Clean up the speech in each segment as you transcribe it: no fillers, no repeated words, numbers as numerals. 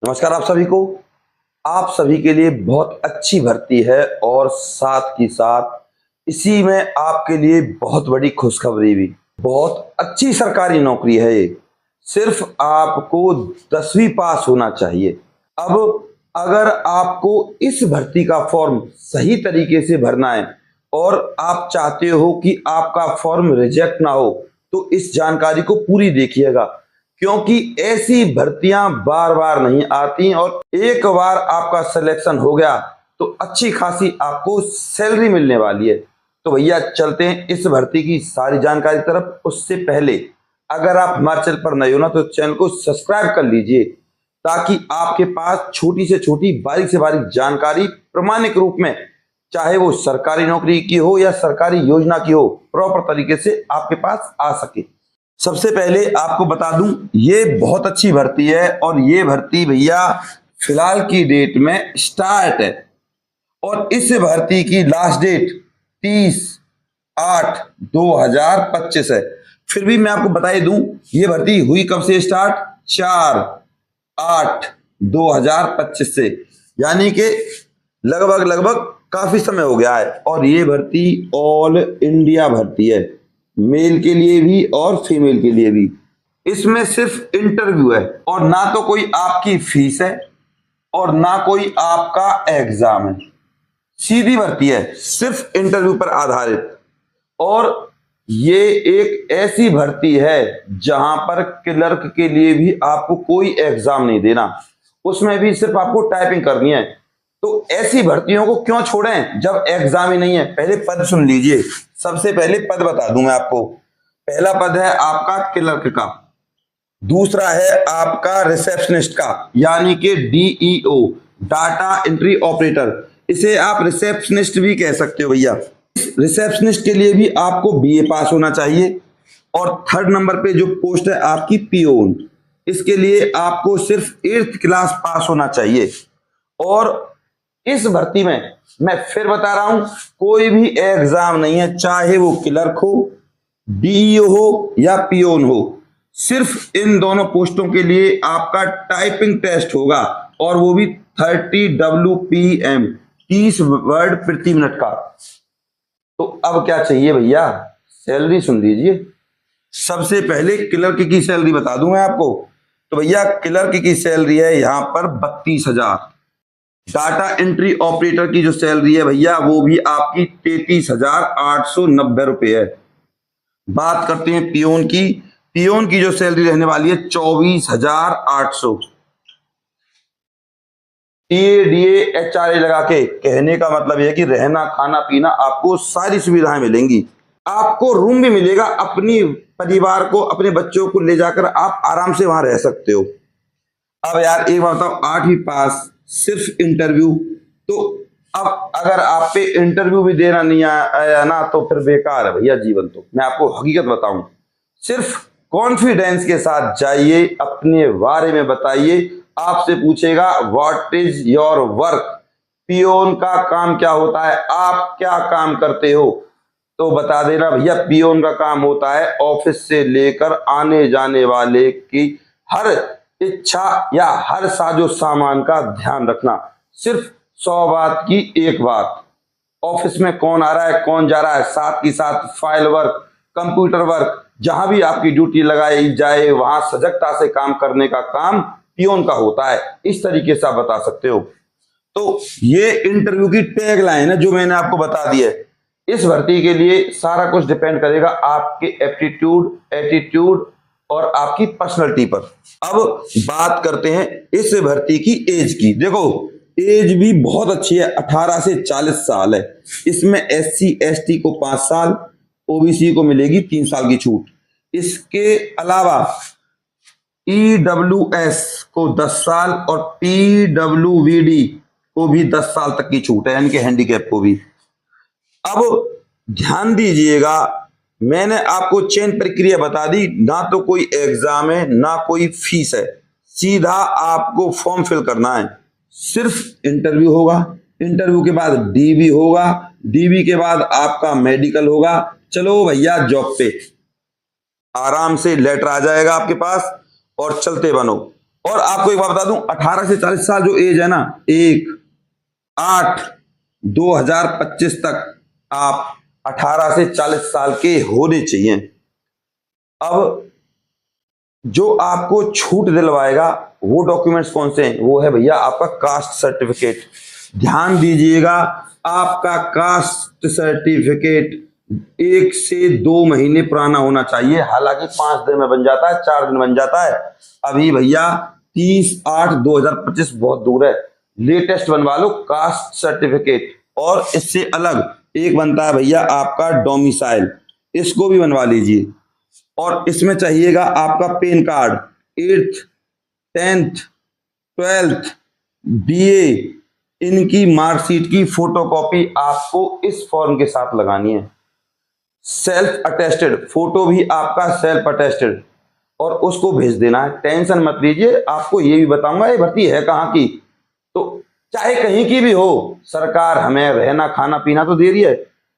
नमस्कार आप सभी को। आप सभी के लिए बहुत अच्छी भर्ती है और साथ ही साथ इसी में आपके लिए बहुत बड़ी खुशखबरी भी। बहुत अच्छी सरकारी नौकरी है ये। सिर्फ आपको 10वीं पास होना चाहिए। अब अगर आपको इस भर्ती का फॉर्म सही तरीके से भरना है और आप चाहते हो कि आपका फॉर्म रिजेक्ट ना हो, तो इस जानकारी को पूरी देखिएगा, क्योंकि ऐसी भर्तियां बार बार नहीं आती और एक बार आपका सिलेक्शन हो गया तो अच्छी खासी आपको सैलरी मिलने वाली है। तो भैया चलते हैं इस भर्ती की सारी जानकारी की तरफ। उससे पहले अगर आप हमारे चैनल पर नए हो ना, तो चैनल को सब्सक्राइब कर लीजिए, ताकि आपके पास छोटी से छोटी बारीक से बारीक जानकारी प्रमाणिक रूप में, चाहे वो सरकारी नौकरी की हो या सरकारी योजना की हो, प्रॉपर तरीके से आपके पास आ सके। सबसे पहले आपको बता दूं, ये बहुत अच्छी भर्ती है और ये भर्ती भैया फिलहाल की डेट में स्टार्ट है और इस भर्ती की लास्ट डेट 30/8/2025 है। फिर भी मैं आपको बता ही दूं, ये भर्ती हुई कब से स्टार्ट? 4/8/2025 से, यानी कि लगभग काफी समय हो गया है। और ये भर्ती ऑल इंडिया भर्ती है, मेल के लिए भी और फीमेल के लिए भी। इसमें सिर्फ इंटरव्यू है और ना तो कोई आपकी फीस है और ना कोई आपका एग्जाम है। सीधी भर्ती है, सिर्फ इंटरव्यू पर आधारित। और ये एक ऐसी भर्ती है जहां पर क्लर्क के लिए भी आपको कोई एग्जाम नहीं देना, उसमें भी सिर्फ आपको टाइपिंग करनी है। तो ऐसी भर्तियों को क्यों छोड़ें जब एग्जाम ही नहीं है। पहले पद सुन लीजिए। सबसे पहले पद बता दूं मैं आपको। पहला पद है आपका क्लर्क का, दूसरा है आपका रिसेप्शनिस्ट का, यानी कि डीईओ, डाटा एंट्री ऑपरेटर। इसे आप रिसेप्शनिस्ट भी कह सकते हो भैया। रिसेप्शनिस्ट के लिए भी आपको बीए पास होना चाहिए। और थर्ड नंबर पे जो पोस्ट है आपकी पियोन, इसके लिए आपको सिर्फ 8th क्लास पास होना चाहिए। और इस भर्ती में मैं फिर बता रहा हूं, कोई भी एग्जाम नहीं है, चाहे वो क्लर्क हो, डीईओ हो या पियोन हो। सिर्फ इन दोनों पोस्टों के लिए आपका टाइपिंग टेस्ट होगा और वो भी 30 WPM, 30 वर्ड प्रति मिनट का। तो अब क्या चाहिए भैया, सैलरी सुन लीजिए। सबसे पहले क्लर्क की सैलरी बता दूं मैं आपको। तो भैया क्लर्क की सैलरी है यहां पर 32,000। डाटा एंट्री ऑपरेटर की जो सैलरी है भैया, वो भी आपकी 33,890 रुपए है। बात करते हैं पियोन की। पियोन की जो सैलरी रहने वाली है 24,800। TADA HRA लगा के कहने का मतलब यह है कि रहना खाना पीना आपको सारी सुविधाएं मिलेंगी। आपको रूम भी मिलेगा, अपनी परिवार को, अपने बच्चों को ले जाकर आप आराम से वहां रह सकते हो। अब यार एक बात बताओ, 8वीं पास, सिर्फ इंटरव्यू। तो अब अगर आप पे इंटरव्यू भी देना नहीं आया ना, तो फिर बेकार है भैया जीवन। तो मैं आपको हकीकत बताऊं, सिर्फ कॉन्फिडेंस के साथ जाइए, अपने बारे में बताइए। आपसे पूछेगा what is your work, peon का काम क्या होता है, आप क्या काम करते हो, तो बता देना भैया पियोन का काम होता है ऑफिस से लेकर आने जाने वाले की हर इच्छा या हर साजो सामान का ध्यान रखना। सिर्फ 100 बात की एक बात, ऑफिस में कौन आ रहा है कौन जा रहा है, साथ ही साथ फाइल वर्क, कंप्यूटर वर्क, जहां भी आपकी ड्यूटी लगाई जाए वहां सजगता से काम करने का काम पियोन का होता है। इस तरीके से आप बता सकते हो। तो ये इंटरव्यू की टैग लाइन है जो मैंने आपको बता दी है। इस भर्ती के लिए सारा कुछ डिपेंड करेगा आपके एप्टीट्यूड, एटीट्यूड और आपकी पर्सनैलिटी पर। अब बात करते हैं इस भर्ती की एज की। देखो एज भी बहुत अच्छी है, 18 से 40 साल है। इसमें SC ST को 5 साल, OBC को मिलेगी 3 साल की छूट। इसके अलावा EWS को 10 साल और PWVD को भी 10 साल तक की छूट है, यानी कि हैंडीकैप को भी। अब ध्यान दीजिएगा, मैंने आपको चयन प्रक्रिया बता दी, ना तो कोई एग्जाम है ना कोई फीस है, सीधा आपको फॉर्म फिल करना है। सिर्फ इंटरव्यू होगा, इंटरव्यू के बाद DB होगा, DB के बाद आपका मेडिकल होगा। चलो भैया जॉब पे, आराम से लेटर आ जाएगा आपके पास और चलते बनो। और आपको एक बात बता दूं, 18 से 40 साल जो एज है ना, 1/8/2025 तक आप 18 से 40 साल के होने चाहिए। अब जो आपको छूट दिलवाएगा वो डॉक्यूमेंट्स कौन से हैं? वो है भैया आपका कास्ट सर्टिफिकेट। ध्यान दीजिएगा, आपका कास्ट सर्टिफिकेट 1 से 2 महीने पुराना होना चाहिए। हालांकि 5 दिन में बन जाता है, 4 दिन बन जाता है। अभी भैया 30/8/2025 बहुत दूर है। लेटेस्ट बनवा लो कास्ट सर्टिफिकेट। और इससे अलग एक बनता है भैया आपका डोमिसाइल, इसको भी बनवा लीजिए। और इसमें चाहिएगा आपका pan card, 8th 10th 12th BA इनकी मार्कशीट की फोटोकॉपी आपको इस फॉर्म के साथ लगानी है। सेल्फ अटेस्टेड फोटो भी आपका सेल्फ अटेस्टेड, और उसको भेज देना है। टेंशन मत लीजिए, आपको ये भी बताऊंगा ये भर्ती है कहाँ की। तो चाहे कहीं की भी हो, सरकार हमें रहना खाना पीना तो दे रही है,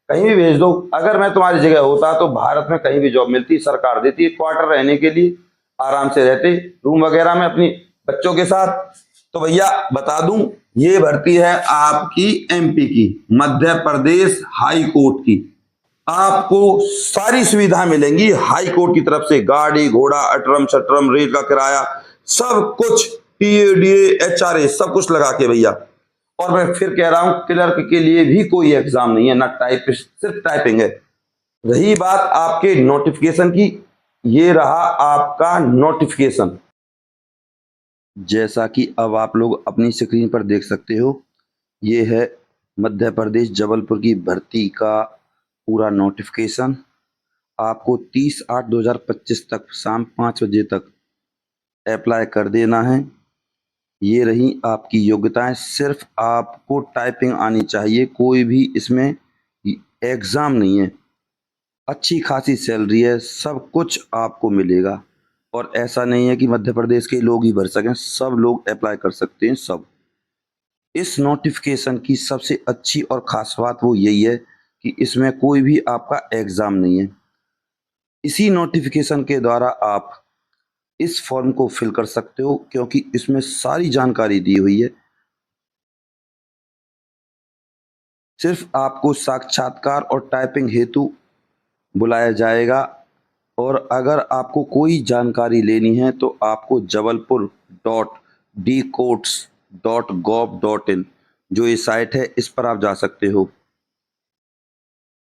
कहीं भी भेज दो। अगर मैं तुम्हारी जगह होता तो भारत में कहीं भी जॉब मिलती, सरकार देती है क्वार्टर रहने के लिए, आराम से रहते रूम वगैरह में अपनी बच्चों के साथ। तो भैया बता दूं, ये भर्ती है आपकी MP की, मध्य प्रदेश हाई कोर्ट की। आपको सारी सुविधा मिलेंगी हाई कोर्ट की तरफ से, गाड़ी घोड़ा अटरम शटरम रेल का किराया सब कुछ, TADA HRA सब कुछ लगा के भैया। और मैं फिर कह रहा हूं, क्लर्क के लिए भी कोई एग्जाम नहीं है, ना टाइपिस्ट, सिर्फ टाइपिंग है। रही बात आपके नोटिफिकेशन की, ये रहा आपका नोटिफिकेशन। जैसा कि अब आप लोग अपनी स्क्रीन पर देख सकते हो, ये है मध्य प्रदेश जबलपुर की भर्ती का पूरा नोटिफिकेशन। आपको 30/8/2025 तक शाम 5 बजे तक अप्लाई कर देना है। ये रही आपकी योग्यताएं, सिर्फ आपको टाइपिंग आनी चाहिए, कोई भी इसमें एग्जाम नहीं है। अच्छी खासी सैलरी है, सब कुछ आपको मिलेगा। और ऐसा नहीं है कि मध्य प्रदेश के लोग ही भर सकें, सब लोग अप्लाई कर सकते हैं सब। इस नोटिफिकेशन की सबसे अच्छी और खास बात वो यही है कि इसमें कोई भी आपका एग्जाम नहीं है। इसी नोटिफिकेशन के द्वारा आप इस फॉर्म को फिल कर सकते हो, क्योंकि इसमें सारी जानकारी दी हुई है। सिर्फ आपको साक्षात्कार और टाइपिंग हेतु बुलाया जाएगा। और अगर आपको कोई जानकारी लेनी है तो आपको jabalpur.dcourts.gov.in जो ये साइट है, इस पर आप जा सकते हो।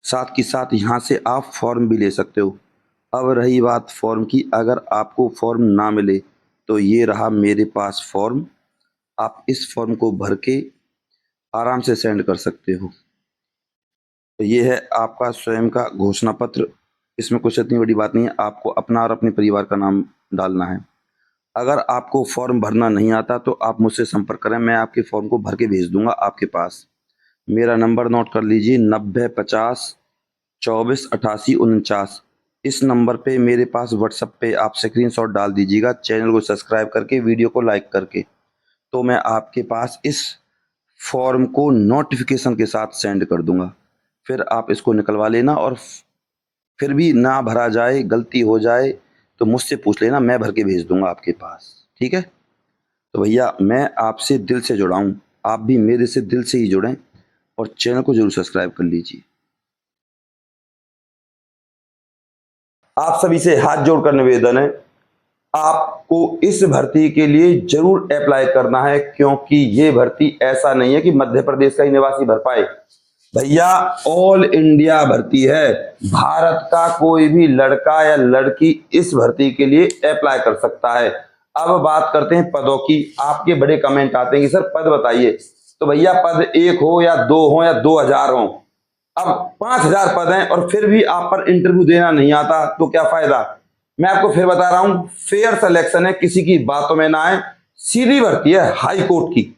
साथ ही साथ यहाँ से आप फॉर्म भी ले सकते हो। अब रही बात फॉर्म की, अगर आपको फॉर्म ना मिले तो ये रहा मेरे पास फॉर्म, आप इस फॉर्म को भर के आराम से सेंड कर सकते हो। तो ये है आपका स्वयं का घोषणा पत्र। इसमें कुछ इतनी बड़ी बात नहीं है, आपको अपना और अपने परिवार का नाम डालना है। अगर आपको फॉर्म भरना नहीं आता तो आप मुझसे संपर्क करें, मैं आपके फॉर्म को भर के भेज दूंगा आपके पास। मेरा नंबर नोट कर लीजिए, 9050248849। इस नंबर पे मेरे पास व्हाट्सएप पे आप स्क्रीनशॉट डाल दीजिएगा, चैनल को सब्सक्राइब करके, वीडियो को लाइक करके। तो मैं आपके पास इस फॉर्म को नोटिफिकेशन के साथ सेंड कर दूंगा। फिर आप इसको निकलवा लेना, और फिर भी ना भरा जाए, गलती हो जाए तो मुझसे पूछ लेना, मैं भर के भेज दूंगा आपके पास। ठीक है? तो भैया मैं आपसे दिल से जुड़ा हूँ, आप भी मेरे से दिल से ही जुड़ें, और चैनल को जरूर सब्सक्राइब कर लीजिए। आप सभी से हाथ जोड़कर निवेदन है, आपको इस भर्ती के लिए जरूर अप्लाई करना है, क्योंकि ये भर्ती ऐसा नहीं है कि मध्य प्रदेश का ही निवासी भर पाए। भैया ऑल इंडिया भर्ती है, भारत का कोई भी लड़का या लड़की इस भर्ती के लिए अप्लाई कर सकता है। अब बात करते हैं पदों की। आपके बड़े कमेंट आते हैं कि सर पद बताइए। तो भैया पद 1 हो या 2 हो या 2000 हो, अब 5000 पद हैं और फिर भी आप पर इंटरव्यू देना नहीं आता तो क्या फायदा। मैं आपको फिर बता रहा हूं, फेयर सिलेक्शन है, किसी की बातों में ना आए, सीधी भर्ती है हाई कोर्ट की।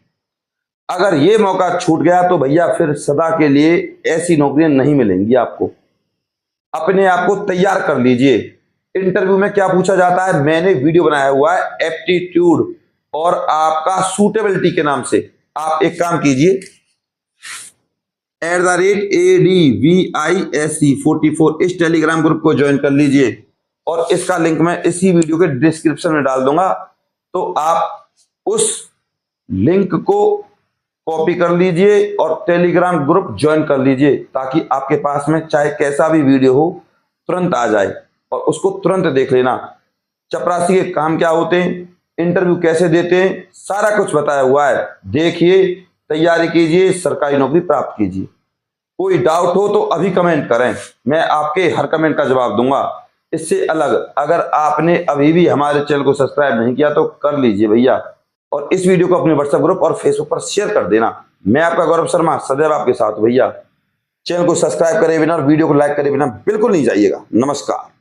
अगर ये मौका छूट गया तो भैया फिर सदा के लिए ऐसी नौकरियां नहीं मिलेंगी आपको। अपने आप को तैयार कर लीजिए। इंटरव्यू में क्या पूछा जाता है, मैंने वीडियो बनाया हुआ है एप्टीट्यूड और आपका सूटेबिलिटी के नाम से। आप एक काम कीजिए, @ADVISE44 इस टेलीग्राम ग्रुप को ज्वाइन कर लीजिए, और इसका लिंक मैं इसी वीडियो के डिस्क्रिप्शन में डाल दूंगा। तो आप उस लिंक को कॉपी कर लीजिए और टेलीग्राम ग्रुप ज्वाइन कर लीजिए, ताकि आपके पास में चाहे कैसा भी वीडियो हो तुरंत आ जाए और उसको तुरंत देख लेना। चपरासी के काम क्या होते हैं, इंटरव्यू कैसे देते हैं, सारा कुछ बताया हुआ है। देखिए, तैयारी कीजिए, सरकारी नौकरी प्राप्त कीजिए। कोई डाउट हो तो अभी कमेंट करें, मैं आपके हर कमेंट का जवाब दूंगा। इससे अलग अगर आपने अभी भी हमारे चैनल को सब्सक्राइब नहीं किया तो कर लीजिए भैया, और इस वीडियो को अपने व्हाट्सएप ग्रुप और फेसबुक पर शेयर कर देना। मैं आपका गौरव शर्मा सदैव आपके साथ भैया। चैनल को सब्सक्राइब करे बिना और वीडियो को लाइक करे बिना बिल्कुल नहीं जाइएगा। नमस्कार।